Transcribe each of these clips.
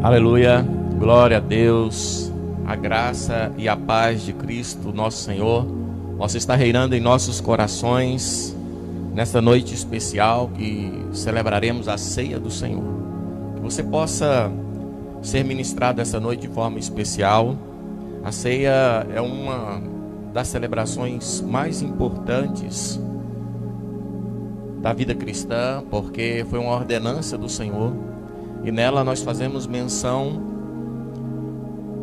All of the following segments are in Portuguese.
Aleluia, glória a Deus, a graça e a paz de Cristo, nosso Senhor, possa estar reinando em nossos corações, nesta noite especial que celebraremos a ceia do Senhor. Que você possa ser ministrado essa noite de forma especial. A ceia é uma das celebrações mais importantes da vida cristã, porque foi uma ordenança do Senhor. E nela nós fazemos menção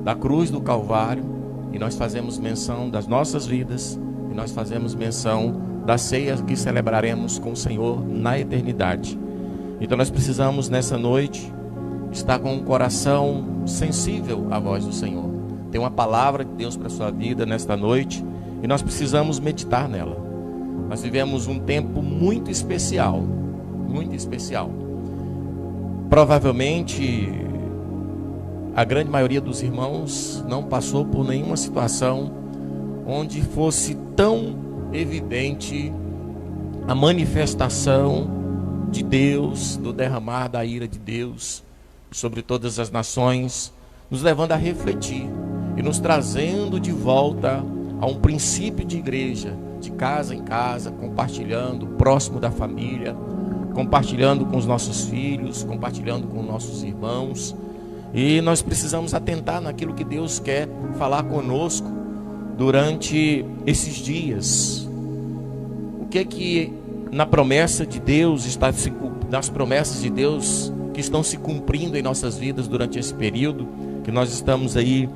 da cruz do Calvário, e nós fazemos menção das nossas vidas, e nós fazemos menção da ceia que celebraremos com o Senhor na eternidade. Então nós precisamos nessa noite estar com um coração sensível à voz do Senhor. Tem uma palavra de Deus para a sua vida nesta noite, e nós precisamos meditar nela. Nós vivemos um tempo muito especial, muito especial. Provavelmente a grande maioria dos irmãos não passou por nenhuma situação onde fosse tão evidente a manifestação de Deus, do derramar da ira de Deus sobre todas as nações, nos levando a refletir e nos trazendo de volta a um princípio de igreja, de casa em casa, compartilhando, próximo da família, compartilhando com os nossos filhos, compartilhando com nossos irmãos. E nós precisamos atentar naquilo que Deus quer falar conosco durante esses dias. O que na promessa de Deus está nas promessas de Deus que estão se cumprindo em nossas vidas durante esse período que nós estamos aí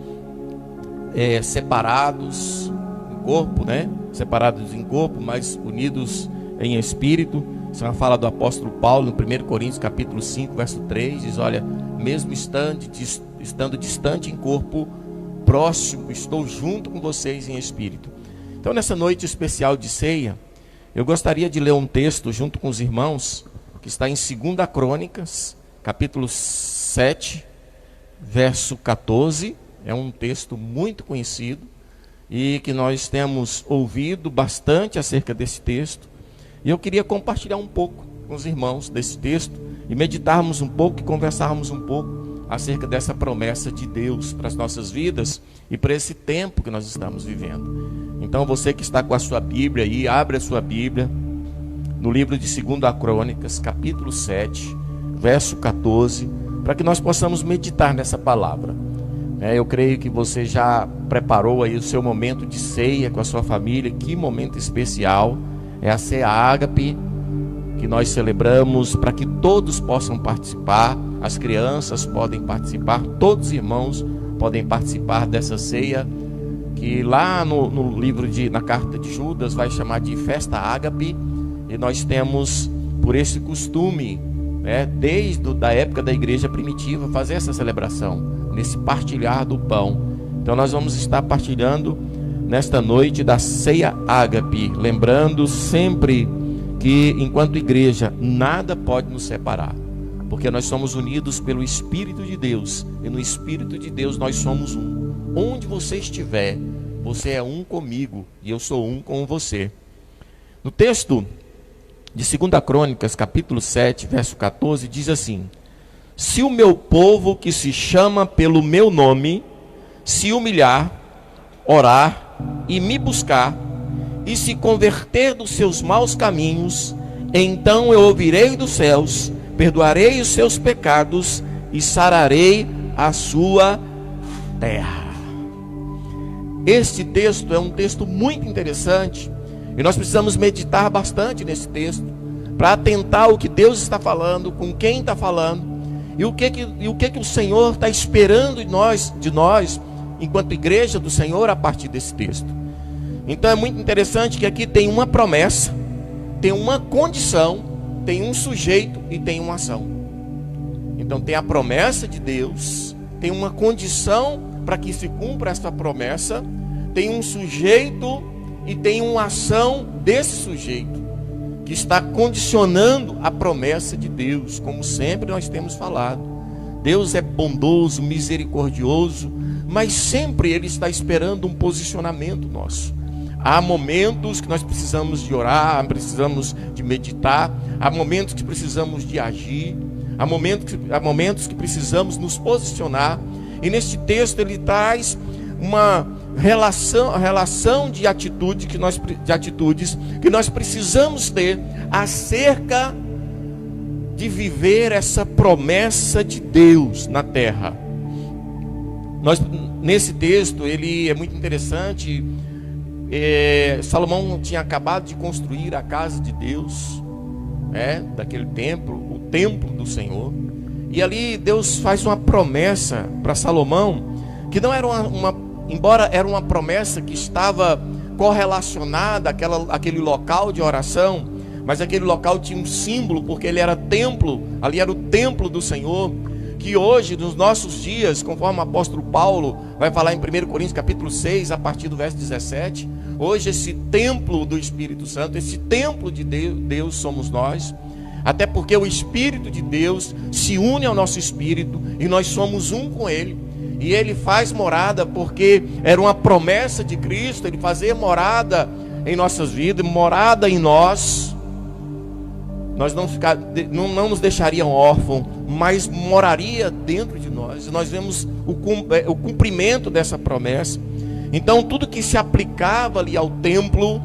separados em corpo, né? Separados em corpo, mas unidos em espírito. Isso é uma fala do apóstolo Paulo no 1 Coríntios capítulo 5, verso 3, diz: olha, mesmo estando distante em corpo, próximo, estou junto com vocês em espírito. Então nessa noite especial de ceia, eu gostaria de ler um texto junto com os irmãos, que está em 2 Crônicas, capítulo 7, verso 14, é um texto muito conhecido, e que nós temos ouvido bastante acerca desse texto. E eu queria compartilhar um pouco com os irmãos desse texto e meditarmos um pouco e conversarmos um pouco acerca dessa promessa de Deus para as nossas vidas e para esse tempo que nós estamos vivendo. Então você que está com a sua Bíblia aí, abre a sua Bíblia no livro de 2 Crônicas, capítulo 7, verso 14, para que nós possamos meditar nessa palavra. Eu creio que você já preparou aí o seu momento de ceia com a sua família. Que momento especial! É a ceia ágape que nós celebramos para que todos possam participar. As crianças podem participar, todos os irmãos podem participar dessa ceia, que lá no livro na carta de Judas vai chamar de festa ágape. E nós temos por esse costume, desde a época da igreja primitiva, fazer essa celebração, nesse partilhar do pão. Então nós vamos estar partilhando nesta noite da ceia ágape, lembrando sempre que enquanto igreja nada pode nos separar, porque nós somos unidos pelo Espírito de Deus, e no Espírito de Deus nós somos um. Onde você estiver, você é um comigo e eu sou um com você. No texto de 2 Crônicas, capítulo 7, verso 14, diz assim: se o meu povo que se chama pelo meu nome se humilhar, orar e me buscar, e se converter dos seus maus caminhos, então eu ouvirei dos céus, perdoarei os seus pecados e sararei a sua terra. Este texto é um texto muito interessante, e nós precisamos meditar bastante nesse texto, para atentar o que Deus está falando, com quem está falando, e o que o Senhor está esperando de nós, enquanto igreja do Senhor, a partir desse texto. Então é muito interessante que aqui tem uma promessa, tem uma condição, tem um sujeito e tem uma ação. Então tem a promessa de Deus, tem uma condição para que se cumpra essa promessa, tem um sujeito e tem uma ação desse sujeito, que está condicionando a promessa de Deus, como sempre nós temos falado. Deus é bondoso, misericordioso, mas sempre Ele está esperando um posicionamento nosso. Há momentos que nós precisamos de orar, precisamos de meditar, há momentos que precisamos de agir, Há momentos que precisamos nos posicionar. E neste texto ele traz uma relação de atitudes que nós precisamos ter acerca de viver essa promessa de Deus na terra. Nesse texto, ele é muito interessante. Salomão tinha acabado de construir a casa de Deus, daquele templo, o templo do Senhor. E ali Deus faz uma promessa para Salomão, que não era embora era uma promessa que estava correlacionada àquele local de oração, mas aquele local tinha um símbolo, porque ele era templo, ali era o templo do Senhor, que hoje, nos nossos dias, conforme o apóstolo Paulo vai falar em 1 Coríntios capítulo 6, a partir do verso 17, hoje esse templo do Espírito Santo, esse templo de Deus somos nós, até porque o Espírito de Deus se une ao nosso espírito, e nós somos um com Ele, e Ele faz morada, porque era uma promessa de Cristo, Ele fazer morada em nossas vidas, morada em nós. Nós não nos deixaria órfãos, mas moraria dentro de nós. E nós vemos o cumprimento dessa promessa. Então tudo que se aplicava ali ao templo,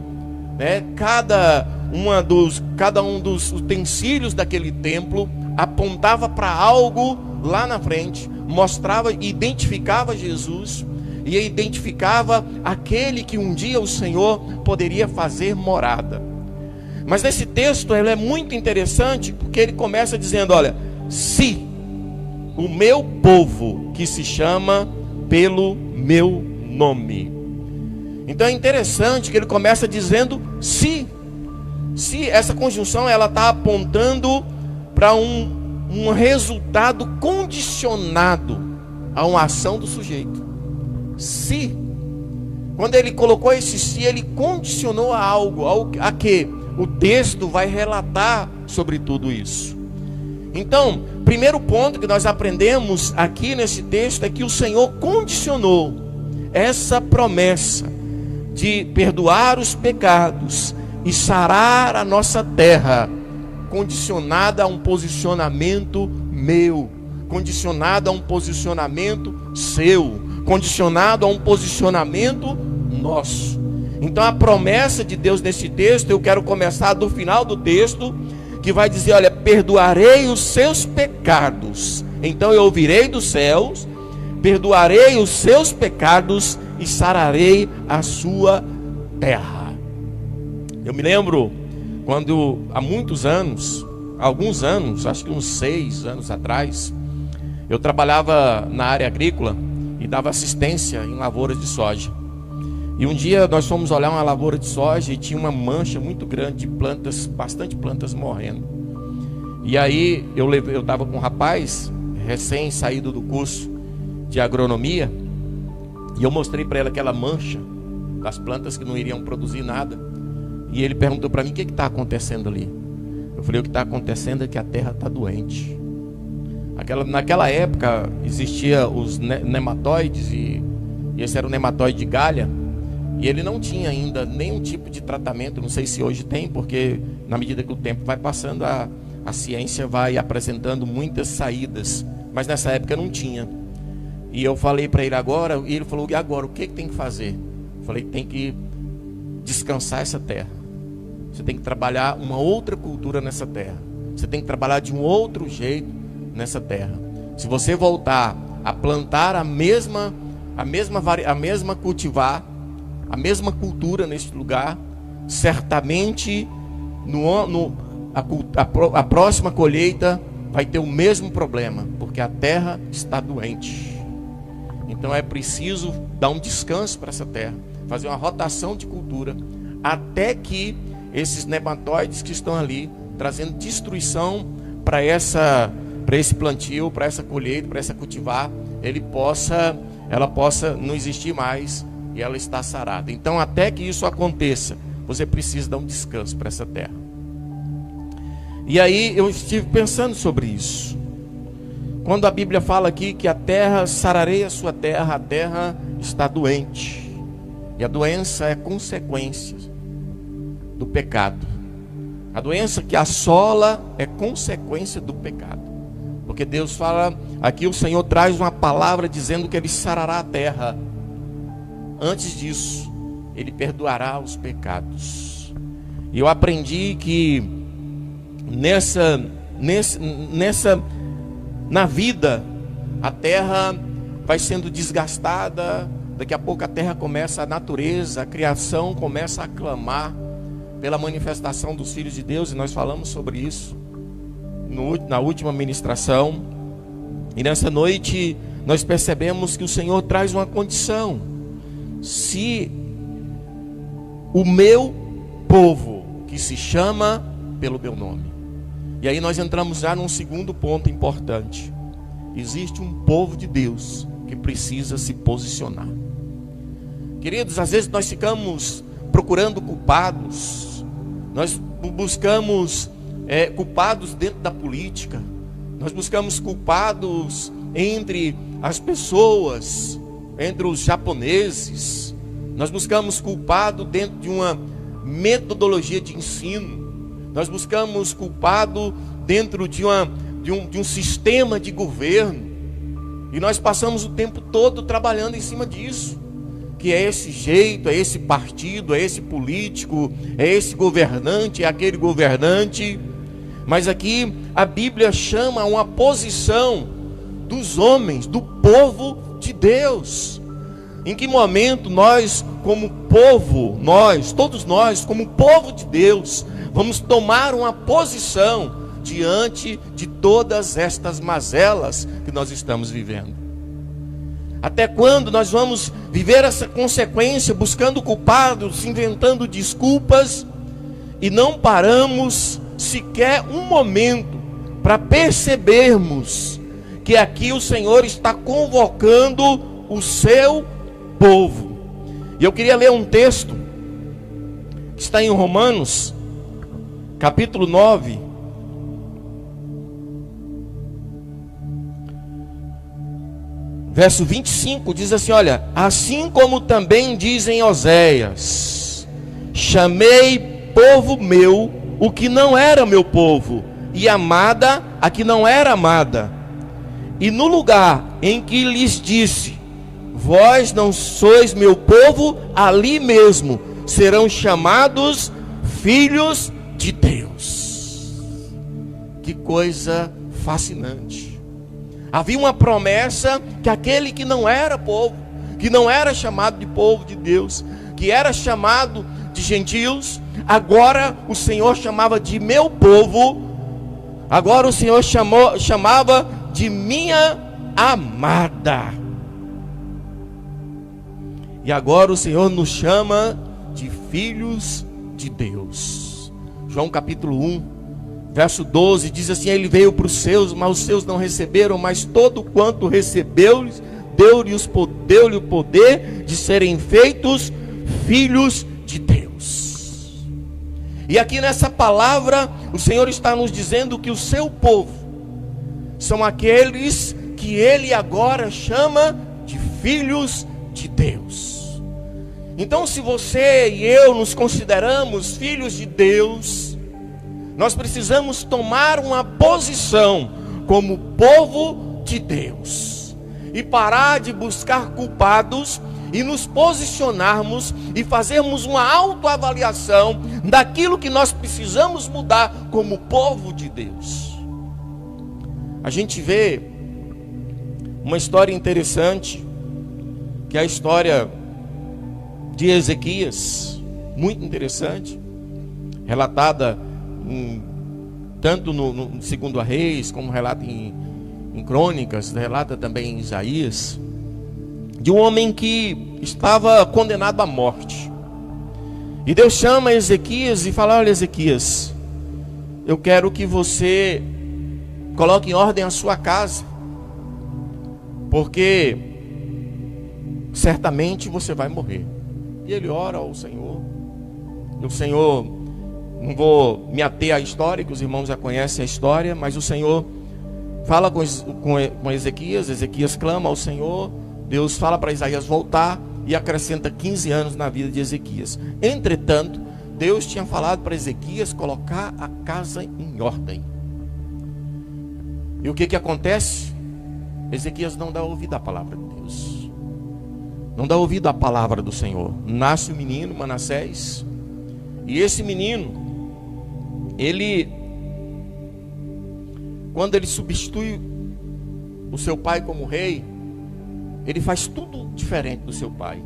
cada um dos utensílios daquele templo apontava para algo lá na frente, mostrava, identificava Jesus e identificava aquele que um dia o Senhor poderia fazer morada. Mas nesse texto ele é muito interessante, porque ele começa dizendo: olha, se o meu povo, que se chama pelo meu nome. Então é interessante que ele começa dizendo se essa conjunção ela está apontando para um resultado condicionado a uma ação do sujeito. Se, quando ele colocou esse se, ele condicionou a algo, a que o texto vai relatar sobre tudo isso. Então, primeiro ponto que nós aprendemos aqui nesse texto é que o Senhor condicionou essa promessa de perdoar os pecados e sarar a nossa terra, condicionada a um posicionamento meu, condicionado a um posicionamento seu, condicionado a um posicionamento nosso. Então a promessa de Deus nesse texto, eu quero começar do final do texto, que vai dizer: olha, perdoarei os seus pecados, então eu ouvirei dos céus, perdoarei os seus pecados e sararei a sua terra. Eu me lembro quando há alguns anos, acho que uns 6 anos atrás, eu trabalhava na área agrícola e dava assistência em lavouras de soja. E um dia nós fomos olhar uma lavoura de soja e tinha uma mancha muito grande de plantas, bastante plantas morrendo. E aí eu estava com um rapaz recém saído do curso de agronomia, e eu mostrei para ele aquela mancha das plantas que não iriam produzir nada. E ele perguntou para mim: o que está acontecendo ali? Eu falei: o que está acontecendo é que a terra está doente. Naquela época existia os nematóides, e esse era o nematóide de galha. E ele não tinha ainda nenhum tipo de tratamento. Não sei se hoje tem, porque na medida que o tempo vai passando, a ciência vai apresentando muitas saídas. Mas nessa época não tinha. E eu falei para ele agora, e ele falou: e agora, o que tem que fazer? Eu falei: tem que descansar essa terra. Você tem que trabalhar uma outra cultura nessa terra. Você tem que trabalhar de um outro jeito nessa terra. Se você voltar a plantar a mesma cultivar, a mesma cultura neste lugar, certamente a próxima colheita vai ter o mesmo problema, porque a terra está doente. Então é preciso dar um descanso para essa terra, fazer uma rotação de cultura, até que esses nematóides que estão ali trazendo destruição para esse plantio, para essa colheita, para essa cultivar, ela possa não existir mais e ela está sarada. Então, até que isso aconteça, você precisa dar um descanso para essa terra. E aí eu estive pensando sobre isso. Quando a Bíblia fala aqui que a terra, sararei a sua terra, a terra está doente. E a doença é consequência do pecado. A doença que assola é consequência do pecado. Porque Deus fala, aqui o Senhor traz uma palavra dizendo que Ele sarará a terra. Antes disso, Ele perdoará os pecados. E eu aprendi que na vida, a terra vai sendo desgastada. Daqui a pouco a terra começa, a natureza, a criação começa a clamar pela manifestação dos filhos de Deus. E nós falamos sobre isso na última ministração. E nessa noite nós percebemos que o Senhor traz uma condição: se o meu povo, que se chama pelo meu nome. E aí nós entramos já num segundo ponto importante. Existe um povo de Deus que precisa se posicionar. Queridos, às vezes nós ficamos procurando culpados. Nós buscamos culpados dentro da política. Nós buscamos culpados entre as pessoas, entre os japoneses. Nós buscamos culpado dentro de uma metodologia de ensino. Nós buscamos culpado dentro de um sistema de governo. E nós passamos o tempo todo trabalhando em cima disso. Que é esse jeito, é esse partido, é esse político, é esse governante, é aquele governante. Mas aqui a Bíblia chama uma posição dos homens, do povo de Deus. Em que momento nós, como povo, todos nós, como povo de Deus, vamos tomar uma posição diante de todas estas mazelas que nós estamos vivendo? Até quando nós vamos viver essa consequência, buscando culpados, inventando desculpas, e não paramos sequer um momento para percebermos que aqui o Senhor está convocando o seu povo? E eu queria ler um texto que está em Romanos, capítulo 9, verso 25, diz assim, olha: assim como também dizem Oséias, chamei povo meu o que não era meu povo, e amada a que não era amada. E no lugar em que lhes disse, vós não sois meu povo, ali mesmo serão chamados filhos de Deus. Que coisa fascinante. Havia uma promessa que aquele que não era povo, que não era chamado de povo de Deus, que era chamado de gentios, agora o Senhor chamava de meu povo. Agora o Senhor chamava de minha amada. E agora o Senhor nos chama de filhos de Deus. João capítulo 1, verso 12, diz assim: ele veio para os seus, mas os seus não receberam, mas todo quanto recebeu, deu-lhe o poder de serem feitos filhos de Deus. E aqui nessa palavra, o Senhor está nos dizendo que o seu povo são aqueles que Ele agora chama de filhos de Deus. Então, se você e eu nos consideramos filhos de Deus, nós precisamos tomar uma posição como povo de Deus e parar de buscar culpados e nos posicionarmos e fazermos uma autoavaliação daquilo que nós precisamos mudar como povo de Deus. A gente vê uma história interessante, que é a história de Ezequias, muito interessante, relatada tanto no Segundo a Reis, como relata em Crônicas, relata também em Isaías, de um homem que estava condenado à morte. E Deus chama Ezequias e fala: olha, Ezequias, eu quero que você coloque em ordem a sua casa, porque certamente você vai morrer. E ele ora ao Senhor. E o Senhor, não vou me ater à história, que os irmãos já conhecem a história, mas o Senhor fala com Ezequias. Ezequias clama ao Senhor. Deus fala para Isaías voltar e acrescenta 15 anos na vida de Ezequias. Entretanto, Deus tinha falado para Ezequias colocar a casa em ordem. E o que acontece? Ezequias não dá ouvido à palavra de Deus, não dá ouvido à palavra do Senhor. Nasce o menino Manassés, e esse menino, quando ele substitui o seu pai como rei, ele faz tudo diferente do seu pai.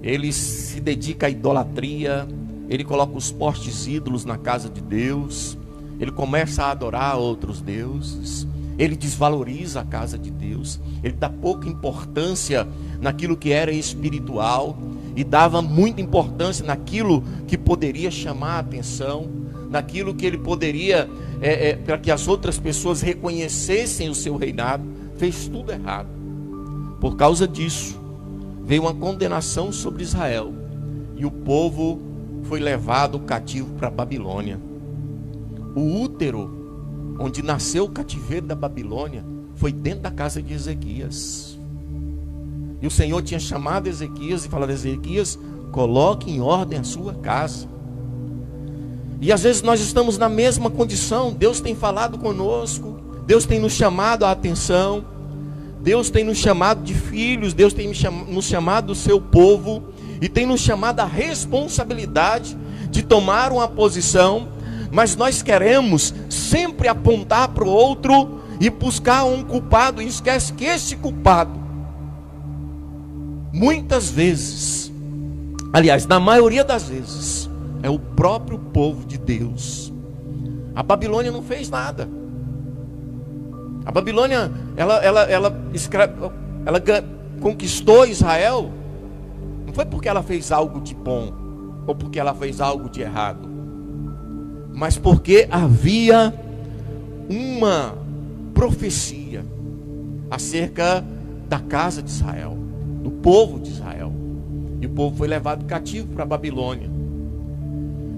Ele se dedica à idolatria, ele coloca os postes ídolos na casa de Deus, ele começa a adorar outros deuses, ele desvaloriza a casa de Deus, ele dá pouca importância naquilo que era espiritual e dava muita importância naquilo que poderia chamar a atenção, naquilo que ele poderia, para que as outras pessoas reconhecessem o seu reinado. Fez tudo errado. Por causa disso, veio uma condenação sobre Israel, e o povo foi levado cativo para a Babilônia. O útero onde nasceu o cativeiro da Babilônia foi dentro da casa de Ezequias. E o Senhor tinha chamado Ezequias e falado: Ezequias, coloque em ordem a sua casa. E às vezes nós estamos na mesma condição. Deus tem falado conosco, Deus tem nos chamado a atenção, Deus tem nos chamado de filhos, Deus tem nos chamado do seu povo, e tem nos chamado a responsabilidade de tomar uma posição. Mas nós queremos sempre apontar para o outro e buscar um culpado, e esquece que esse culpado, muitas vezes, aliás, na maioria das vezes, é o próprio povo de Deus. A Babilônia não fez nada. A Babilônia, ela conquistou Israel, não foi porque ela fez algo de bom, ou porque ela fez algo de errado, mas porque havia uma profecia acerca da casa de Israel, do povo de Israel. E o povo foi levado cativo para a Babilônia.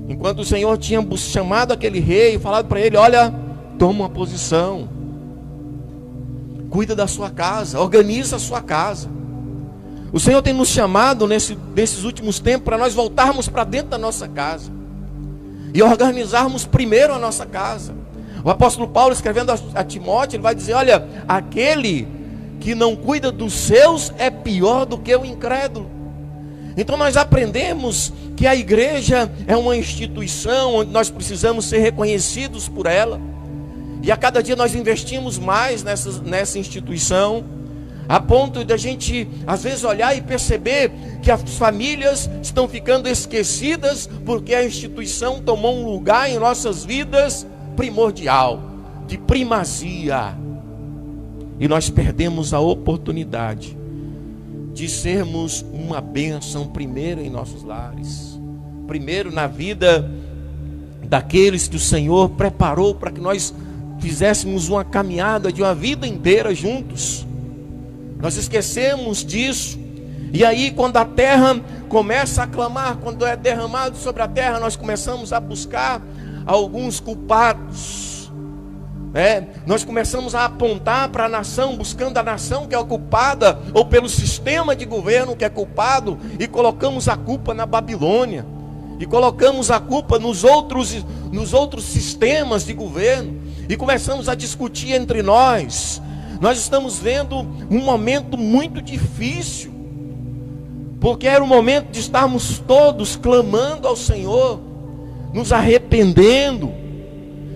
Enquanto o Senhor tinha chamado aquele rei e falado para ele: olha, toma uma posição, cuida da sua casa, organiza a sua casa. O Senhor tem nos chamado nesses últimos tempos para nós voltarmos para dentro da nossa casa e organizarmos primeiro a nossa casa. O apóstolo Paulo, escrevendo a Timóteo, ele vai dizer: olha, aquele que não cuida dos seus é pior do que o incrédulo. Então nós aprendemos que a igreja é uma instituição onde nós precisamos ser reconhecidos por ela, e a cada dia nós investimos mais nessa instituição, a ponto de a gente às vezes olhar e perceber que as famílias estão ficando esquecidas, porque a instituição tomou um lugar em nossas vidas primordial, de primazia, e nós perdemos a oportunidade de sermos uma bênção primeiro em nossos lares, primeiro na vida daqueles que o Senhor preparou para que nós fizéssemos uma caminhada de uma vida inteira juntos. Nós esquecemos disso. E aí, quando a terra começa a clamar, quando é derramado sobre a terra, nós começamos a buscar alguns culpados. Nós começamos a apontar para a nação, buscando a nação que é culpada, ou pelo sistema de governo que é culpado, e colocamos a culpa na Babilônia, e colocamos a culpa nos outros sistemas de governo, e começamos a discutir entre nós. Nós estamos vendo um momento muito difícil, porque era o momento de estarmos todos clamando ao Senhor, nos arrependendo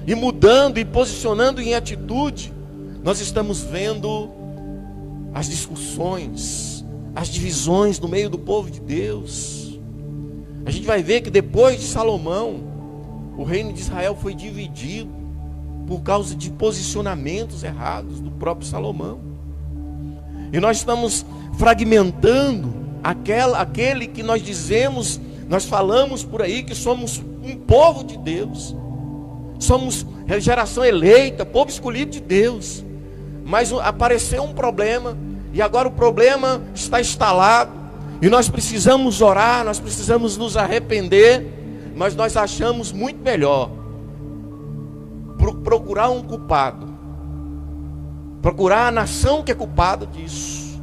e mudando e posicionando em atitude. Nós estamos vendo as discussões, as divisões no meio do povo de Deus. A gente vai ver que depois de Salomão, o reino de Israel foi dividido por causa de posicionamentos errados do próprio Salomão. E nós estamos fragmentando aquele que nós dizemos, nós falamos por aí que somos um povo de Deus, somos geração eleita, povo escolhido de Deus. Mas apareceu um problema, e agora o problema está instalado, e nós precisamos orar, nós precisamos nos arrepender, mas nós achamos muito melhor procurar um culpado, procurar a nação que é culpada disso,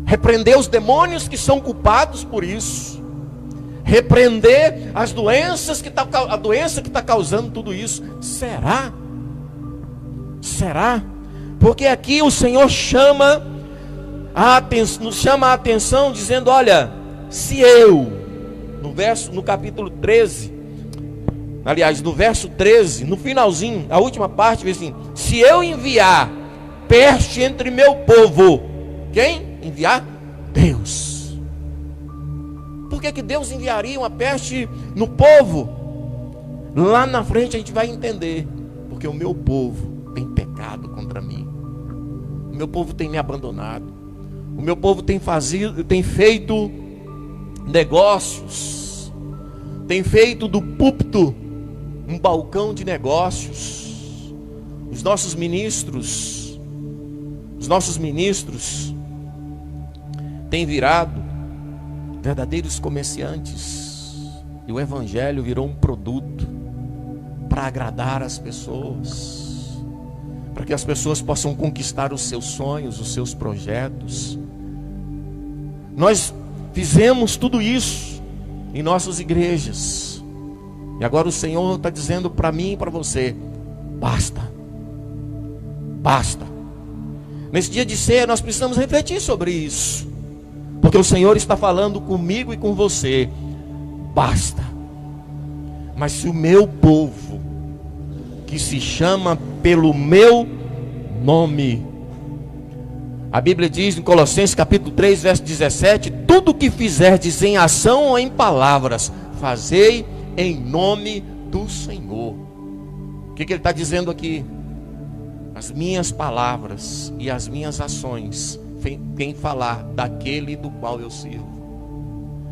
repreender os demônios que são culpados por isso, repreender as doenças a doença que está causando tudo isso. Será? Será? Porque aqui o Senhor nos chama a atenção dizendo, olha, se eu, no capítulo 13, aliás, no verso 13, no finalzinho, a última parte, diz assim, se eu enviar peste entre meu povo, quem enviar? Deus. Por que Deus enviaria uma peste no povo? Lá na frente a gente vai entender. Porque o meu povo tem pecado contra mim. O meu povo tem me abandonado. O meu povo tem feito negócios. Tem feito do púlpito um balcão de negócios. Os nossos ministros têm virado verdadeiros comerciantes. E o evangelho virou um produto para agradar as pessoas, para que as pessoas possam conquistar os seus sonhos, os seus projetos. Nós fizemos tudo isso em nossas igrejas. E agora o Senhor está dizendo para mim e para você, basta. Basta. Nesse dia de ceia nós precisamos refletir sobre isso. Porque o Senhor está falando comigo e com você. Basta. Mas se o meu povo, que se chama pelo meu nome, a Bíblia diz em Colossenses capítulo 3, verso 17, tudo o que fizerdes em ação ou em palavras, fazei em nome do Senhor. O que ele está dizendo aqui? As minhas palavras e as minhas ações têm que falar daquele do qual eu sirvo.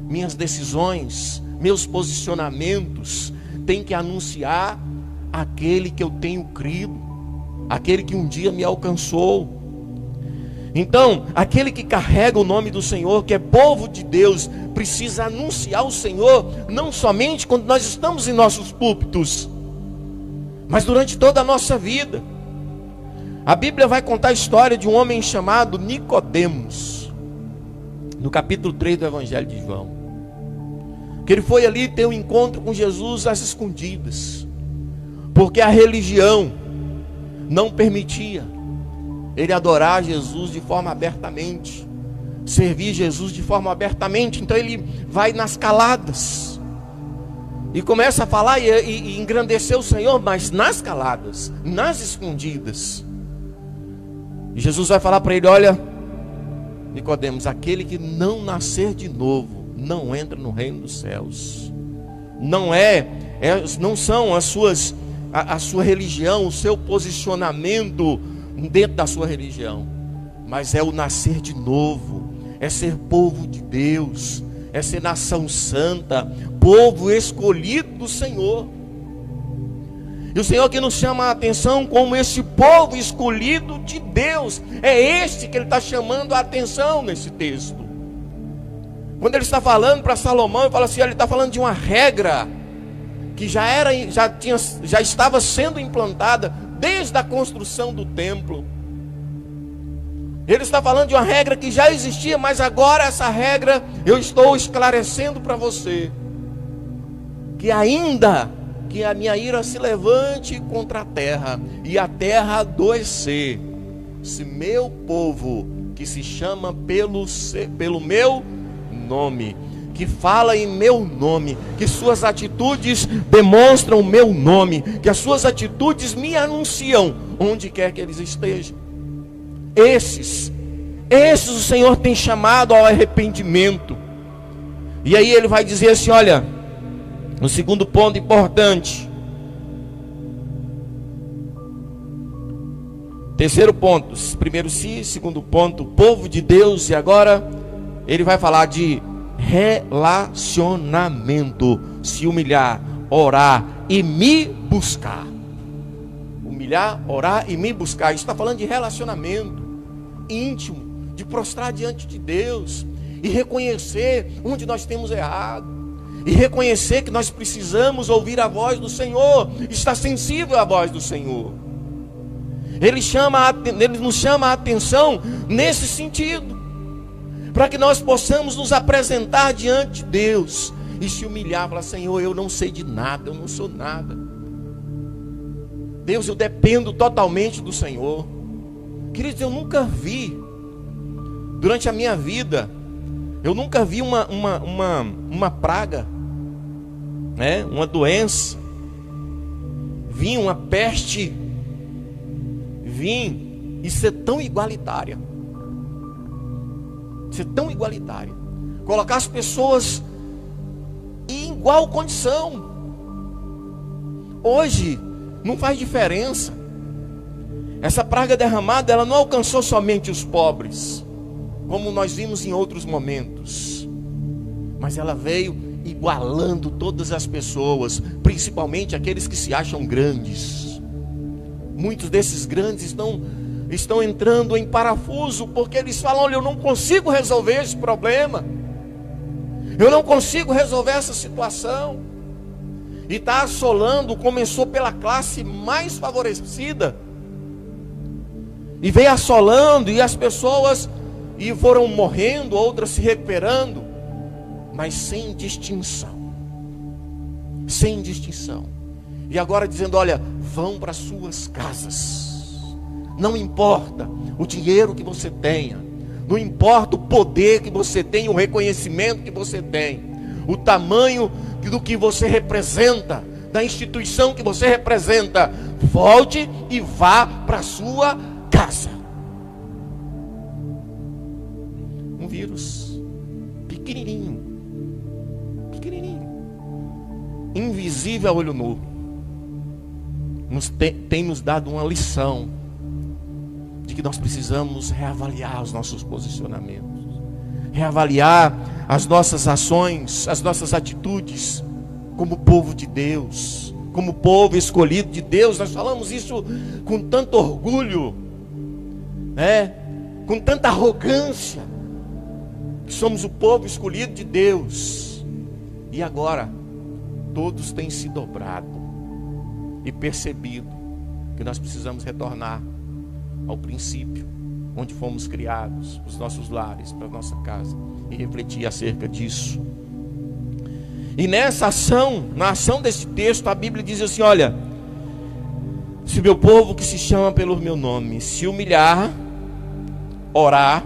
Minhas decisões, meus posicionamentos têm que anunciar aquele que eu tenho crido, aquele que um dia me alcançou. Então, aquele que carrega o nome do Senhor, que é povo de Deus, precisa anunciar o Senhor, não somente quando nós estamos em nossos púlpitos, mas durante toda a nossa vida. A Bíblia vai contar a história de um homem chamado Nicodemos, no capítulo 3 do Evangelho de João, que ele foi ali ter um encontro com Jesus às escondidas, porque a religião não permitia ele adorar Jesus de forma abertamente, servir Jesus de forma abertamente. Então ele vai nas caladas e começa a falar e engrandecer o Senhor, mas nas caladas, nas escondidas. E Jesus vai falar para ele, olha, Nicodemos, aquele que não nascer de novo, não entra no reino dos céus. Não são a sua religião, o seu posicionamento dentro da sua religião, mas é o nascer de novo, é ser povo de Deus, é ser nação santa, povo escolhido do Senhor. E o Senhor que nos chama a atenção como esse povo escolhido de Deus, é este que Ele está chamando a atenção nesse texto. Quando Ele está falando para Salomão, Ele fala assim, Ele está falando de uma regra que já estava sendo implantada desde a construção do templo. Ele está falando de uma regra que já existia, mas agora essa regra eu estou esclarecendo para você, que ainda que a minha ira se levante contra a terra e a terra adoecer, se meu povo, que se chama pelo meu nome, que fala em meu nome, que suas atitudes demonstram o meu nome, que as suas atitudes me anunciam onde quer que eles estejam, esses o Senhor tem chamado ao arrependimento. E aí ele vai dizer assim, olha, no segundo ponto importante, terceiro ponto, primeiro si, segundo ponto, povo de Deus. E agora ele vai falar de relacionamento, se humilhar, orar e me buscar. Humilhar, orar e me buscar. Isso está falando de relacionamento íntimo, de prostrar diante de Deus e reconhecer onde nós temos errado, e reconhecer que nós precisamos ouvir a voz do Senhor, estar sensível à voz do Senhor. Ele nos chama a atenção nesse sentido, para que nós possamos nos apresentar diante de Deus e se humilhar, falar, Senhor, eu não sei de nada, eu não sou nada. Deus, eu dependo totalmente do Senhor. Queridos, eu nunca vi, durante a minha vida, eu nunca vi uma praga, né? Uma doença, vir uma peste, vir e ser tão igualitária. Ser tão igualitária. Colocar as pessoas em igual condição. Hoje não faz diferença. Essa praga derramada, ela não alcançou somente os pobres, como nós vimos em outros momentos, mas ela veio igualando todas as pessoas, principalmente aqueles que se acham grandes. Muitos desses grandes estão entrando em parafuso, porque eles falam: olha, eu não consigo resolver esse problema, eu não consigo resolver essa situação. E está assolando, começou pela classe mais favorecida, e veio assolando, e as pessoas e foram morrendo, outras se recuperando, mas sem distinção. Sem distinção. E agora dizendo: olha, vão para suas casas. Não importa o dinheiro que você tenha, não importa o poder que você tem, o reconhecimento que você tem, o tamanho do que você representa, da instituição que você representa, volte e vá para a sua casa. Um vírus pequenininho, invisível a olho nu, tem nos dado uma lição de que nós precisamos reavaliar os nossos posicionamentos, reavaliar as nossas ações, as nossas atitudes, como povo de Deus, como povo escolhido de Deus. Nós falamos isso com tanto orgulho, né? Com tanta arrogância, que somos o povo escolhido de Deus. E agora todos têm se dobrado e percebido que nós precisamos retornar ao princípio, onde fomos criados, os nossos lares, para a nossa casa, e refletir acerca disso. E nessa ação, na ação desse texto, a Bíblia diz assim: olha, se o meu povo que se chama pelo meu nome se humilhar, orar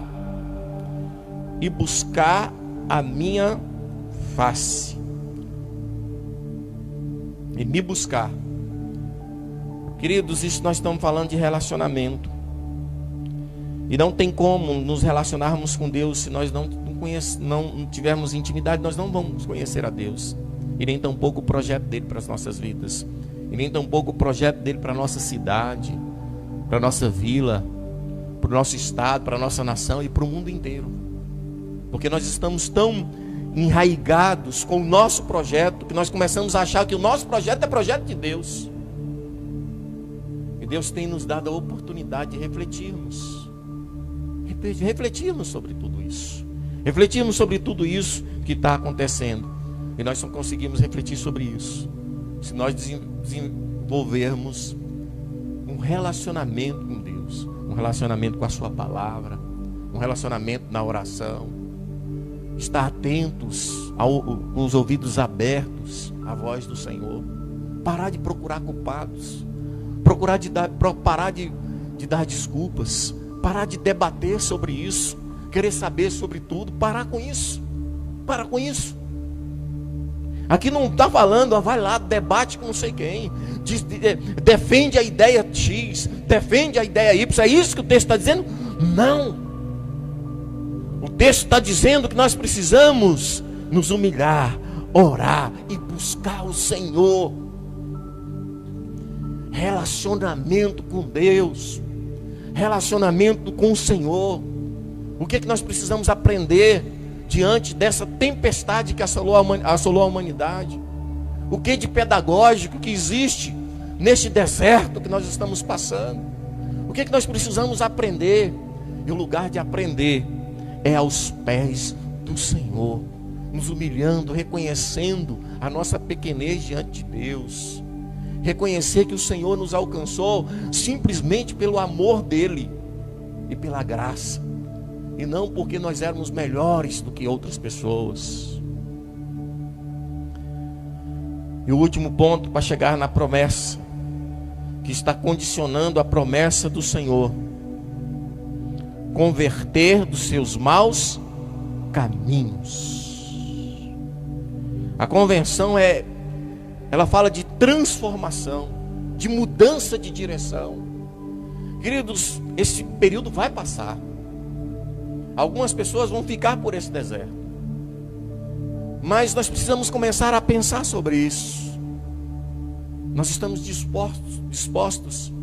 e buscar a minha face, e me buscar. Queridos, isso nós estamos falando de relacionamento. E não tem como nos relacionarmos com Deus se nós não tivermos intimidade. Nós não vamos conhecer a Deus, e nem tampouco o projeto dele para as nossas vidas, e nem tampouco o projeto dele para a nossa cidade, para a nossa vila, para o nosso estado, para a nossa nação e para o mundo inteiro. Porque nós estamos tão enraigados com o nosso projeto, que nós começamos a achar que o nosso projeto é projeto de Deus. E Deus tem nos dado a oportunidade de refletirmos sobre tudo isso, refletirmos sobre tudo isso que está acontecendo. E nós só conseguimos refletir sobre isso se nós desenvolvermos um relacionamento com Deus, um relacionamento com a sua palavra, um relacionamento na oração, estar atentos, com os ouvidos abertos à voz do Senhor, parar de procurar culpados, parar de dar desculpas, parar de debater sobre isso, querer saber sobre tudo. Parar com isso. Aqui não está falando, vai lá, debate com não sei quem, defende a ideia X, defende a ideia Y. É isso que o texto está dizendo? Não. O texto está dizendo que nós precisamos nos humilhar, orar e buscar o Senhor. Relacionamento com Deus, relacionamento com o Senhor. O que nós precisamos aprender diante dessa tempestade que assolou a humanidade? O que de pedagógico que existe neste deserto que nós estamos passando? O que nós precisamos aprender? E o lugar de aprender é aos pés do Senhor, nos humilhando, reconhecendo a nossa pequenez diante de Deus, reconhecer que o Senhor nos alcançou simplesmente pelo amor dele e pela graça, e não porque nós éramos melhores do que outras pessoas. E o último ponto para chegar na promessa que está condicionando a promessa do Senhor: converter dos seus maus caminhos. A conversão ela fala de transformação, de mudança de direção. Queridos, esse período vai passar. Algumas pessoas vão ficar por esse deserto, mas nós precisamos começar a pensar sobre isso. Nós estamos dispostos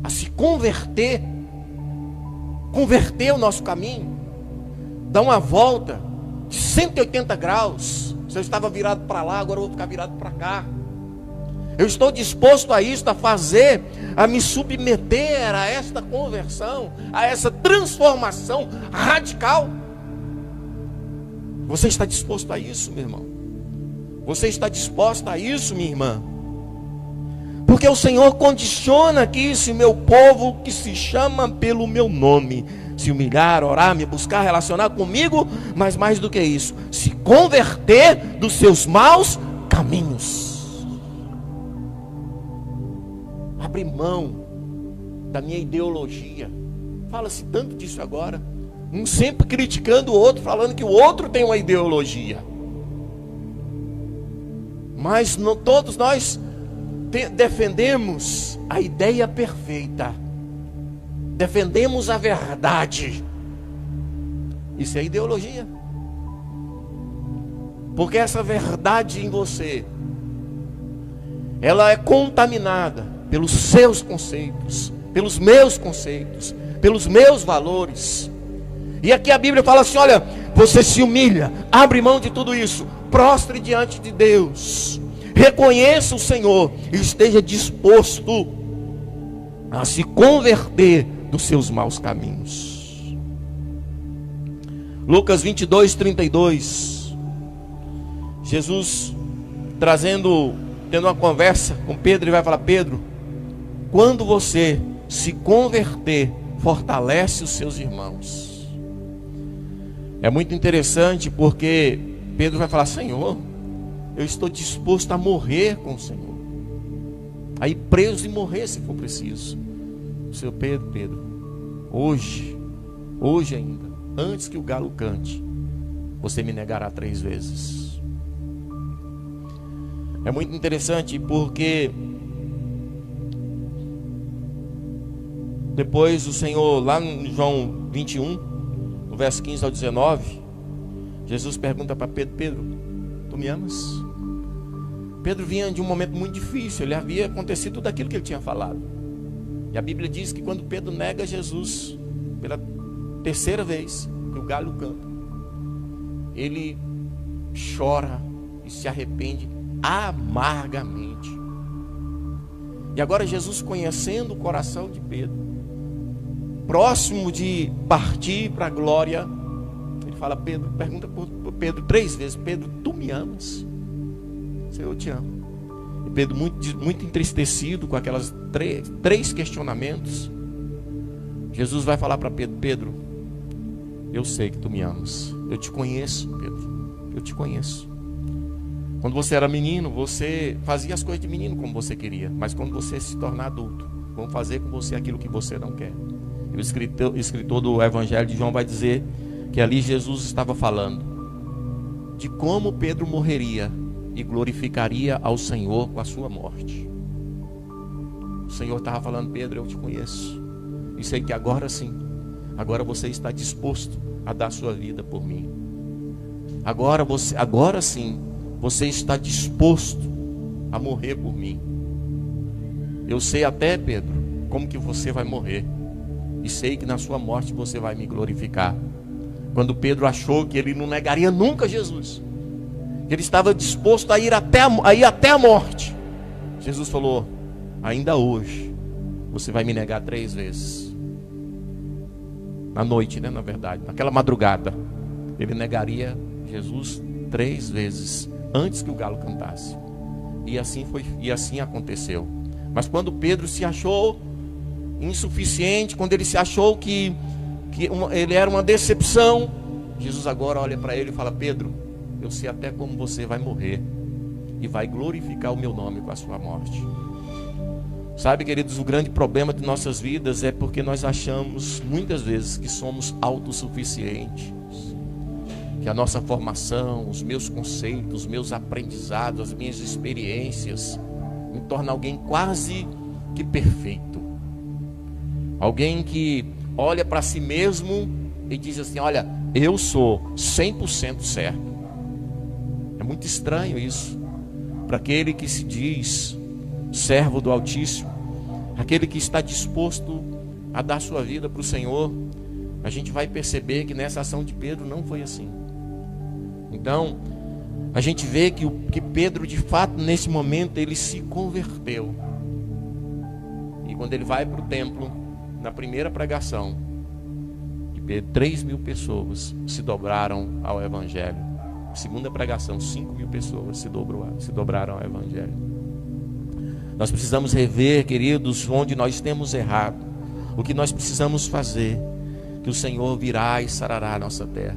a se converter o nosso caminho, dar uma volta de 180 graus. Se eu estava virado para lá, agora eu vou ficar virado para cá. Eu estou disposto a isso, a me submeter a esta conversão, a essa transformação radical. Você está disposto a isso, meu irmão? Você está disposta a isso, minha irmã? Porque o Senhor condiciona aqui: se meu povo que se chama pelo meu nome se humilhar, orar, me buscar, relacionar comigo, mas mais do que isso, se converter dos seus maus caminhos. Abrir mão da minha ideologia. Fala-se tanto disso agora. Um sempre criticando o outro, falando que o outro tem uma ideologia. Mas todos nós defendemos a ideia perfeita. Defendemos a verdade. Isso é ideologia. Porque essa verdade em você, ela é contaminada pelos seus conceitos, pelos meus conceitos, pelos meus valores. E aqui a Bíblia fala assim: olha, você se humilha, abre mão de tudo isso, prostre diante de Deus, reconheça o Senhor e esteja disposto a se converter dos seus maus caminhos. Lucas 22, 32. Jesus tendo uma conversa com Pedro, ele vai falar: Pedro, quando você se converter, fortalece os seus irmãos. É muito interessante, porque Pedro vai falar: Senhor, eu estou disposto a morrer com o Senhor, a ir preso e morrer se for preciso. O Senhor: Pedro, hoje ainda, antes que o galo cante, você me negará 3 vezes. É muito interessante, porque depois o Senhor, lá em João 21, no verso 15 ao 19, Jesus pergunta para Pedro: Pedro, tu me amas? Pedro vinha de um momento muito difícil. Ele havia acontecido tudo aquilo que ele tinha falado. E a Bíblia diz que quando Pedro nega Jesus pela 3ª vez, que o galho canta, ele chora e se arrepende amargamente. E agora Jesus, conhecendo o coração de Pedro, próximo de partir para a glória, ele fala: Pedro, pergunta por Pedro 3 vezes: Pedro, tu me amas? Senhor, eu te amo. E Pedro, muito entristecido com aquelas três questionamentos, Jesus vai falar para Pedro: Pedro, eu sei que tu me amas. Eu te conheço, Pedro. Eu te conheço. Quando você era menino, você fazia as coisas de menino como você queria. Mas quando você se tornar adulto, vão fazer com você aquilo que você não quer. E o escritor do Evangelho de João vai dizer que ali Jesus estava falando de como Pedro morreria e glorificaria ao Senhor com a sua morte. O Senhor estava falando: Pedro, eu te conheço. E sei que agora sim, agora você está disposto a dar sua vida por mim. Agora sim, você está disposto a morrer por mim. Eu sei até, Pedro, como que você vai morrer. E sei que na sua morte você vai me glorificar. Quando Pedro achou que ele não negaria nunca Jesus, que ele estava disposto a ir até a morte, Jesus falou: ainda hoje você vai me negar 3 vezes. Na noite, né, na verdade, naquela madrugada, ele negaria Jesus 3 vezes antes que o galo cantasse. E assim foi, e assim aconteceu. Mas quando Pedro se achou insuficiente, quando ele se achou que ele era uma decepção, Jesus agora olha para ele e fala: Pedro, eu sei até como você vai morrer e vai glorificar o meu nome com a sua morte. Sabe, queridos, o grande problema de nossas vidas é porque nós achamos muitas vezes que somos autossuficientes, que a nossa formação, os meus conceitos, os meus aprendizados, as minhas experiências me tornam alguém quase que perfeito. Alguém que olha para si mesmo e diz assim: olha, eu sou 100% certo. É muito estranho isso para aquele que se diz servo do Altíssimo, aquele que está disposto a dar sua vida para o Senhor. A gente vai perceber que nessa ação de Pedro não foi assim. Então, a gente vê que Pedro, de fato, nesse momento, ele se converteu. E quando ele vai para o templo, na primeira pregação de Pedro, 3.000 pessoas se dobraram ao Evangelho. Segunda pregação, 5.000 pessoas se dobraram ao Evangelho. Nós precisamos rever, queridos, onde nós temos errado, o que nós precisamos fazer, que o Senhor virá e sarará a nossa terra.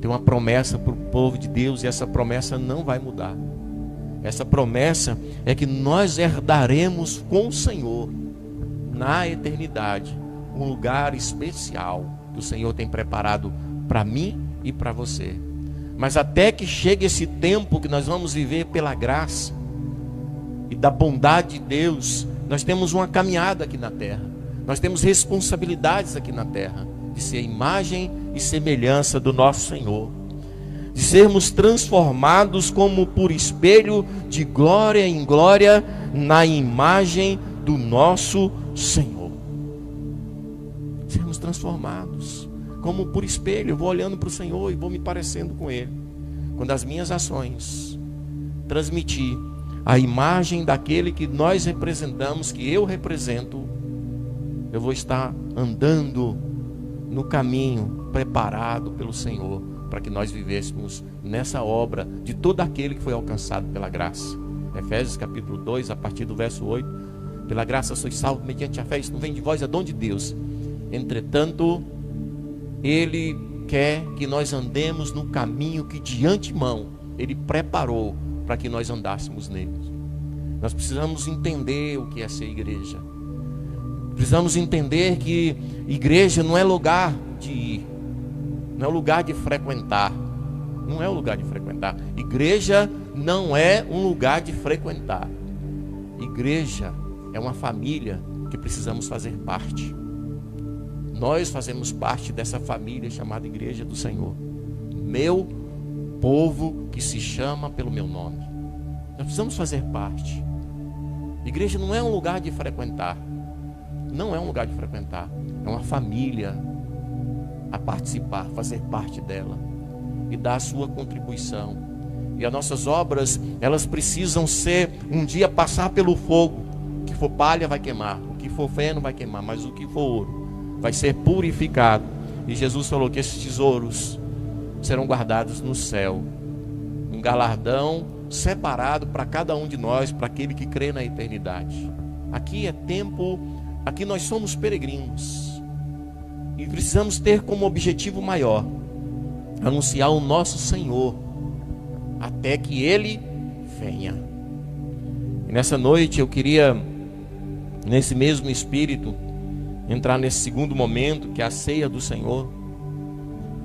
Tem uma promessa para o povo de Deus e essa promessa não vai mudar. Essa promessa é que nós herdaremos com o Senhor, na eternidade, um lugar especial que o Senhor tem preparado para mim e para você. Mas até que chegue esse tempo que nós vamos viver pela graça e da bondade de Deus, nós temos uma caminhada aqui na terra. Nós temos responsabilidades aqui na terra, de ser imagem e semelhança do nosso Senhor, de sermos transformados como por espelho, de glória em glória, na imagem do nosso Senhor. Sermos transformados como por espelho. Eu vou olhando para o Senhor e vou me parecendo com Ele. Quando as minhas ações transmitir a imagem daquele que nós representamos, que eu represento, eu vou estar andando no caminho preparado pelo Senhor, para que nós vivêssemos nessa obra de todo aquele que foi alcançado pela graça. Efésios capítulo 2, a partir do verso 8: pela graça sois salvos mediante a fé, isso não vem de vós, é dom de Deus. Entretanto, Ele quer que nós andemos no caminho que de antemão Ele preparou para que nós andássemos nele. Nós precisamos entender o que é ser igreja. Precisamos entender que igreja não é lugar de ir, não é lugar de frequentar. Não é um lugar de frequentar. Igreja não é um lugar de frequentar. Igreja é uma família que precisamos fazer parte. Nós fazemos parte dessa família chamada Igreja do Senhor. Meu povo que se chama pelo meu nome. Nós precisamos fazer parte. Igreja não é um lugar de frequentar. Não é um lugar de frequentar. É uma família a participar, fazer parte dela e dar a sua contribuição. E as nossas obras, elas precisam ser um dia passar pelo fogo. O que for palha vai queimar, o que for feno vai queimar, mas o que for ouro vai ser purificado. E Jesus falou que esses tesouros serão guardados no céu, um galardão separado para cada um de nós, para aquele que crê na eternidade. Aqui é tempo, aqui nós somos peregrinos e precisamos ter como objetivo maior anunciar o nosso Senhor até que Ele venha. E nessa noite eu queria, nesse mesmo espírito, entrar nesse segundo momento, que é a ceia do Senhor,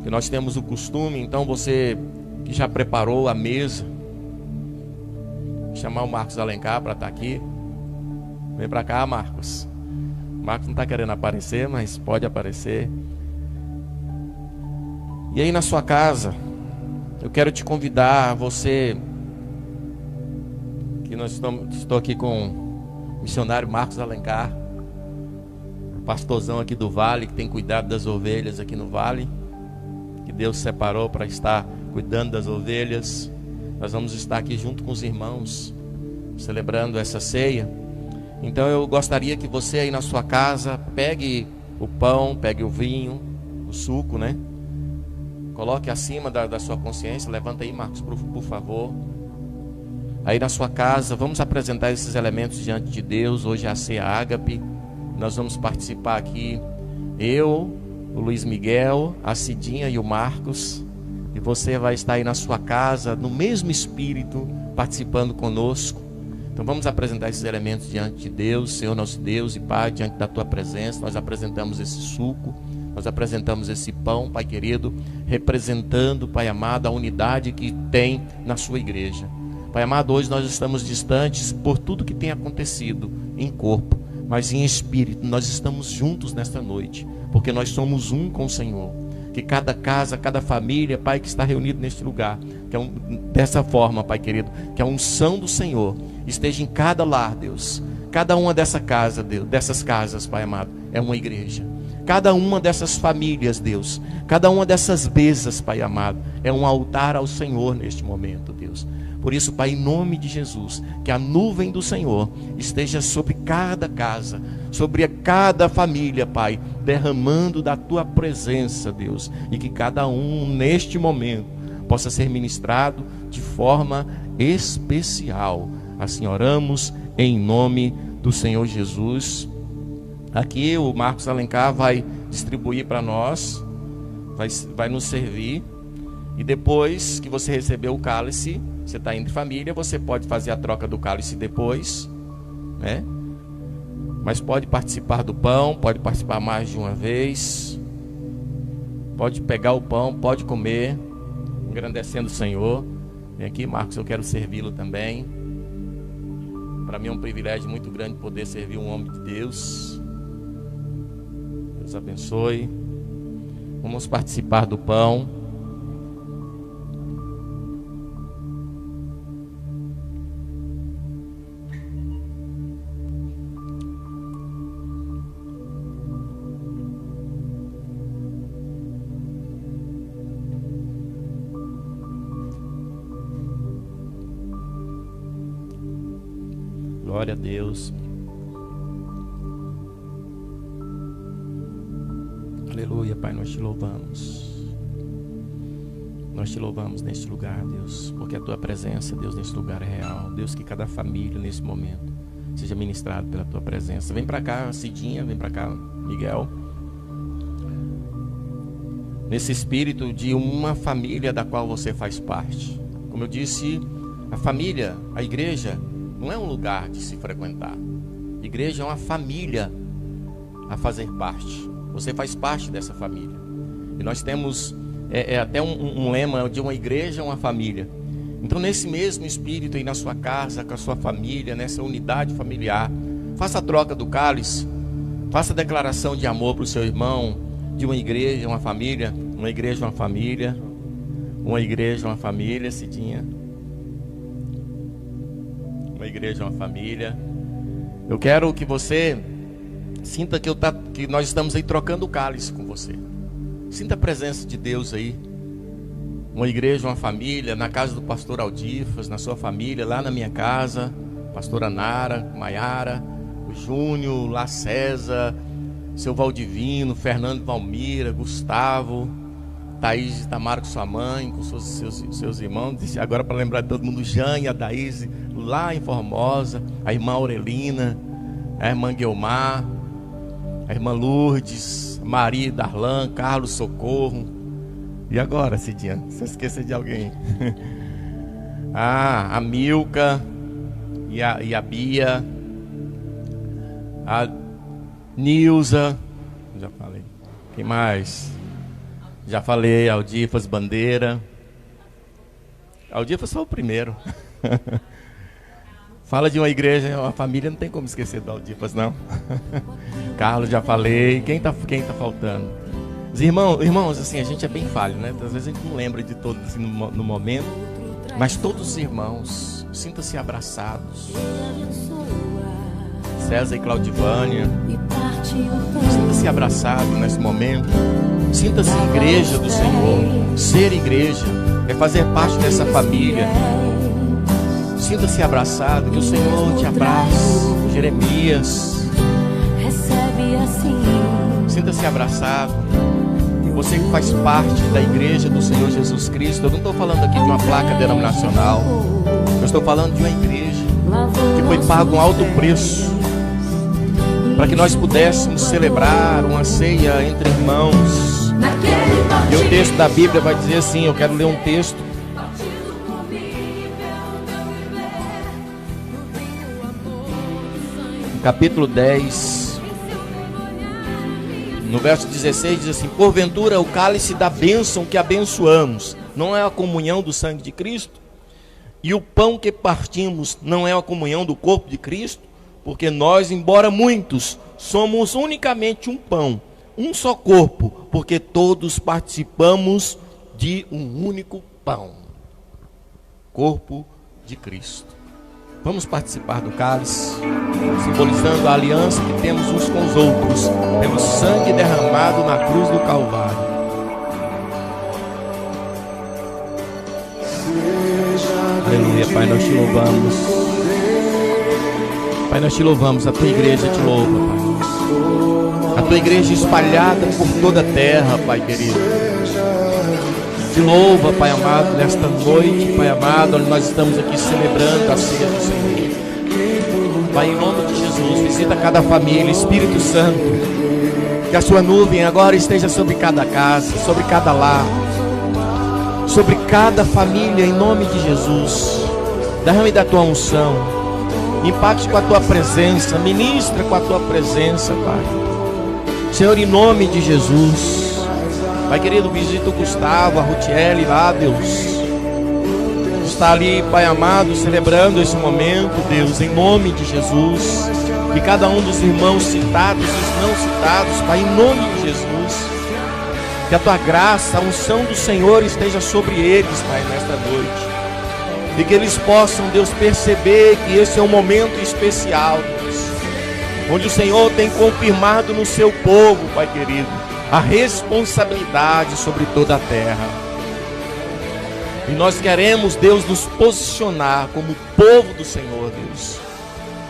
que nós temos o costume. Então você que já preparou a mesa, chamar o Marcos Alencar para estar aqui. Vem para cá, Marcos. O Marcos não está querendo aparecer, mas pode aparecer. E aí na sua casa, eu quero te convidar, você que estou aqui com o missionário Marcos Alencar, pastorzão aqui do Vale, que tem cuidado das ovelhas aqui no Vale, que Deus separou para estar cuidando das ovelhas. Nós vamos estar aqui junto com os irmãos, celebrando essa ceia. Então eu gostaria que você aí na sua casa, pegue o pão, pegue o vinho, o suco, né? Coloque acima da sua consciência. Levanta aí, Marcos, por favor. Aí na sua casa, vamos apresentar esses elementos diante de Deus. Hoje é a ceia ágape. Nós vamos participar aqui, eu, o Luiz Miguel, a Cidinha e o Marcos. E você vai estar aí na sua casa, no mesmo espírito, participando conosco Então vamos apresentar esses elementos diante de Deus, Senhor nosso Deus e Pai, diante da Tua presença. Nós apresentamos esse suco, nós apresentamos esse pão, Pai querido, representando, Pai amado, a unidade que tem na Sua igreja. Pai amado, hoje nós estamos distantes por tudo que tem acontecido em corpo, mas em espírito nós estamos juntos nesta noite, porque nós somos um com o Senhor. Que cada casa, cada família, Pai, que está reunido neste lugar, dessa forma, Pai querido, que a unção do Senhor esteja em cada lar, Deus. Cada uma dessa casa, Deus, dessas casas, Pai amado, é uma igreja. Cada uma dessas famílias, Deus, cada uma dessas mesas, Pai amado, é um altar ao Senhor neste momento, Deus. Por isso, Pai, em nome de Jesus, que a nuvem do Senhor esteja sobre cada casa, sobre cada família, Pai, derramando da Tua presença, Deus, e que cada um neste momento possa ser ministrado de forma especial. Assim oramos em nome do Senhor Jesus. Aqui o Marcos Alencar vai distribuir para nós, vai nos servir, e depois que você receber o cálice, você está entre família, você pode fazer a troca do cálice depois, né? Mas pode participar do pão, pode participar mais de uma vez, pode pegar o pão, pode comer, engrandecendo o Senhor. Vem aqui, Marcos, eu quero servi-lo também. Para mim é um privilégio muito grande poder servir um homem de Deus. Deus abençoe. Vamos participar do pão. Glória a Deus. Aleluia, Pai, nós te louvamos. Nós te louvamos neste lugar, Deus, porque a Tua presença, Deus, neste lugar é real. Deus, que cada família nesse momento seja ministrada pela Tua presença. Vem para cá, Cidinha, vem para cá, Miguel. Nesse espírito de uma família da qual você faz parte. Como eu disse, a família, a igreja, não é um lugar de se frequentar. Igreja é uma família a fazer parte. Você faz parte dessa família. E nós temos até um lema de uma igreja, uma família. Então, nesse mesmo espírito aí na sua casa, com a sua família, nessa unidade familiar, faça a troca do cálice, faça a declaração de amor para o seu irmão, de uma igreja, uma família, uma igreja, uma família, uma igreja, uma família, Cidinha. Uma igreja, uma família. Eu quero que você sinta que nós estamos aí trocando o cálice com você. Sinta a presença de Deus aí. Uma igreja, uma família, na casa do pastor Aldifas, na sua família, lá na minha casa, pastora Nara, Maiara, o Júnior, lá César, seu Valdivino, Fernando Valmira, Gustavo, Thaís e Tamara com sua mãe, com seus irmãos. Agora, para lembrar de todo mundo, Jane, a Daís, lá em Formosa, a irmã Aurelina, a irmã Guilmar, a irmã Lourdes, Maria Darlan, Carlos Socorro. E agora, Cidinha? Se eu esquecer de alguém. A Milka e a Bia, a Nilza, já falei. Quem mais? Já falei, Aldifas Bandeira. Aldifas foi o primeiro. Fala de uma igreja, uma família, não tem como esquecer do Aldifas, não. Carlos, já falei. Quem tá faltando? Os irmãos, assim, a gente é bem falho, né? Às vezes a gente não lembra de todos assim, no momento. Mas todos os irmãos, sintam-se abraçados. César e Claudivânia, sinta-se abraçado nesse momento. Sinta-se igreja do Senhor. Ser igreja é fazer parte dessa família. Sinta-se abraçado, que o Senhor te abrace. Jeremias, sinta-se abraçado. Você que faz parte da igreja do Senhor Jesus Cristo. Eu não estou falando aqui de uma placa denominacional. Eu estou falando de uma igreja que foi pago um alto preço para que nós pudéssemos celebrar uma ceia entre irmãos. E o texto da Bíblia vai dizer assim, eu quero ler um texto. capítulo 10, no verso 16 diz assim: porventura o cálice da bênção que abençoamos não é a comunhão do sangue de Cristo? E o pão que partimos não é a comunhão do corpo de Cristo? Porque nós, embora muitos, somos unicamente um pão, um só corpo, porque todos participamos de um único pão, corpo de Cristo. Vamos participar do cálice, simbolizando a aliança que temos uns com os outros, pelo sangue derramado na cruz do Calvário. Aleluia, Pai, nós te louvamos. Pai, nós te louvamos, a tua igreja te louva, Pai. A tua igreja espalhada por toda a terra, Pai querido. Te louva, Pai amado, nesta noite, Pai amado, onde nós estamos aqui celebrando a ceia do Senhor. Pai, em nome de Jesus, visita cada família, Espírito Santo, que a sua nuvem agora esteja sobre cada casa, sobre cada lar, sobre cada família, em nome de Jesus. Derrame da tua unção, impacte com a tua presença, ministra com a tua presença, Pai. Senhor, em nome de Jesus. Pai querido, visita o Gustavo, a Rutiele lá, Deus. Está ali, Pai amado, celebrando esse momento, Deus, em nome de Jesus. Que cada um dos irmãos citados e os não citados, Pai, em nome de Jesus. Que a tua graça, a unção do Senhor esteja sobre eles, Pai, nesta noite. E que eles possam, Deus, perceber que esse é um momento especial, Deus, onde o Senhor tem confirmado no seu povo, Pai querido, a responsabilidade sobre toda a terra. E nós queremos, Deus, nos posicionar como povo do Senhor, Deus.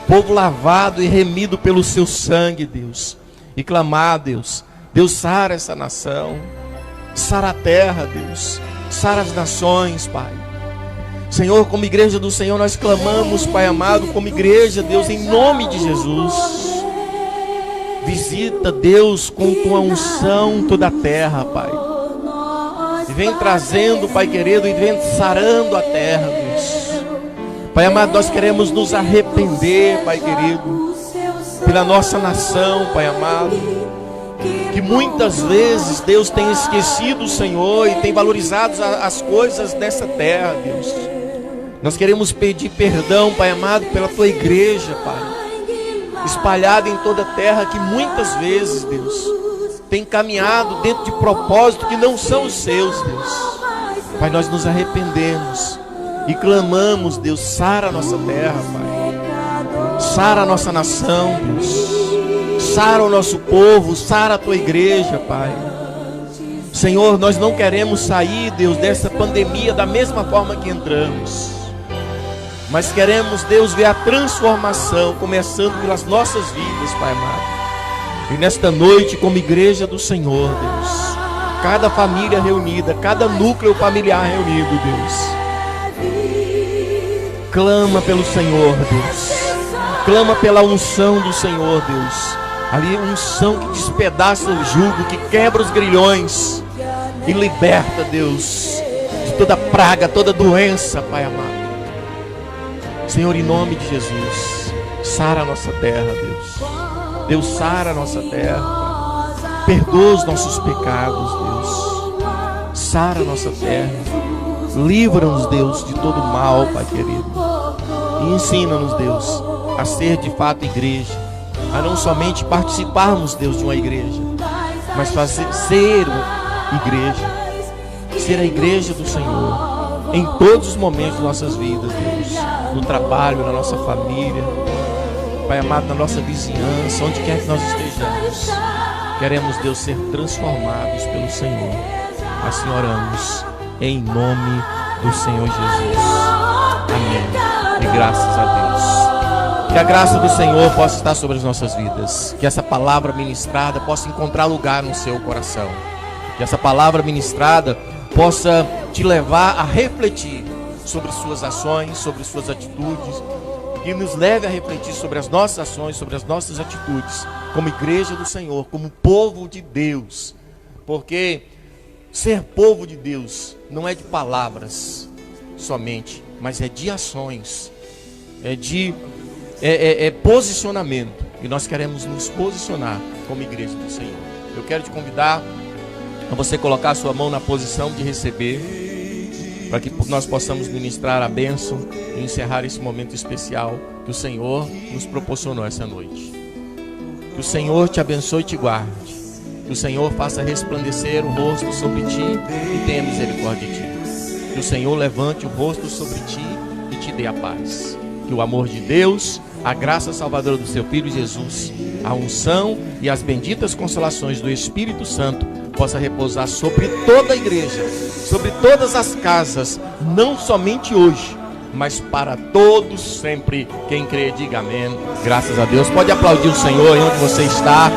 Povo lavado e remido pelo seu sangue, Deus. E clamar, Deus, Deus, sara essa nação, sara a terra, Deus, sara as nações, Pai. Senhor, como igreja do Senhor, nós clamamos, Pai amado, como igreja, Deus, em nome de Jesus. Visita, Deus, com tua unção toda a terra, Pai. E vem trazendo, Pai querido, e vem sarando a terra, Deus. Pai amado, nós queremos nos arrepender, Pai querido, pela nossa nação, Pai amado, que muitas vezes, Deus, tem esquecido o Senhor e tem valorizado as coisas dessa terra, Deus. Nós queremos pedir perdão, Pai amado, pela tua igreja, Pai, espalhada em toda a terra, que muitas vezes, Deus, tem caminhado dentro de propósitos que não são os seus, Deus. Pai, nós nos arrependemos e clamamos, Deus, sara a nossa terra, Pai. Sara a nossa nação, Deus. Sara o nosso povo, sara a tua igreja, Pai. Senhor, nós não queremos sair, Deus, dessa pandemia da mesma forma que entramos. Mas queremos, Deus, ver a transformação começando pelas nossas vidas, Pai amado. E nesta noite, como igreja do Senhor, Deus, cada família reunida, cada núcleo familiar reunido, Deus, clama pelo Senhor, Deus. Clama pela unção do Senhor, Deus. Ali unção que despedaça o jugo, que quebra os grilhões e liberta, Deus, de toda praga, toda doença, Pai amado. Senhor, em nome de Jesus, sara a nossa terra, Deus. Deus, sara a nossa terra. Perdoa os nossos pecados, Deus. Sara a nossa terra. Livra-nos, Deus, de todo mal, Pai querido. E ensina-nos, Deus, a ser de fato igreja. A não somente participarmos, Deus, de uma igreja, mas ser igreja. Ser a igreja do Senhor em todos os momentos de nossas vidas, Deus. No trabalho, na nossa família, Pai amado, na nossa vizinhança, onde quer que nós estejamos. Queremos, Deus, ser transformados pelo Senhor. Assim oramos, em nome do Senhor Jesus. Amém. E graças a Deus. Que a graça do Senhor possa estar sobre as nossas vidas. Que essa palavra ministrada possa encontrar lugar no seu coração. Que essa palavra ministrada possa te levar a refletir sobre suas ações, sobre suas atitudes. Que nos leve a refletir sobre as nossas ações, sobre as nossas atitudes, como igreja do Senhor, como povo de Deus. Porque ser povo de Deus não é de palavras somente, mas é de ações, é de posicionamento. e nós queremos nos posicionar como igreja do Senhor. Eu quero te convidar a você colocar a sua mão na posição de receber, para que nós possamos ministrar a bênção e encerrar esse momento especial que o Senhor nos proporcionou essa noite. Que o Senhor te abençoe e te guarde. Que o Senhor faça resplandecer o rosto sobre ti e tenha misericórdia de ti. Que o Senhor levante o rosto sobre ti e te dê a paz. Que o amor de Deus, a graça salvadora do seu Filho Jesus, a unção e as benditas consolações do Espírito Santo possa repousar sobre toda a igreja, sobre todas as casas, não somente hoje, mas para todos sempre. Quem crê, diga amém. Graças a Deus. Pode aplaudir o Senhor em onde você está.